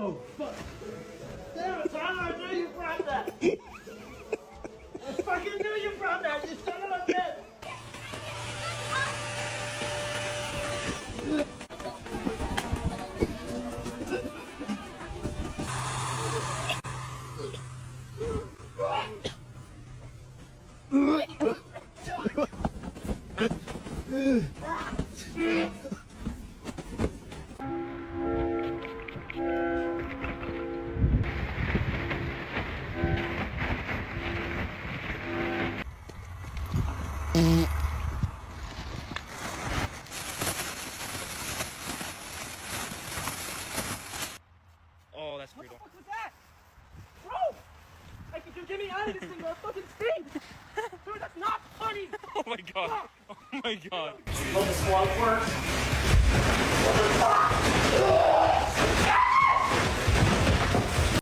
Oh, fuck. Damn it, Tyler, I knew you brought that. I fucking knew you brought that, you son of a bitch. Oh, that's brutal. What was that? Bro! Hey, could you get me out of this thing, bro? It fucking stinks! Dude, that's not funny! Oh my god. Oh my god. Will the slug work?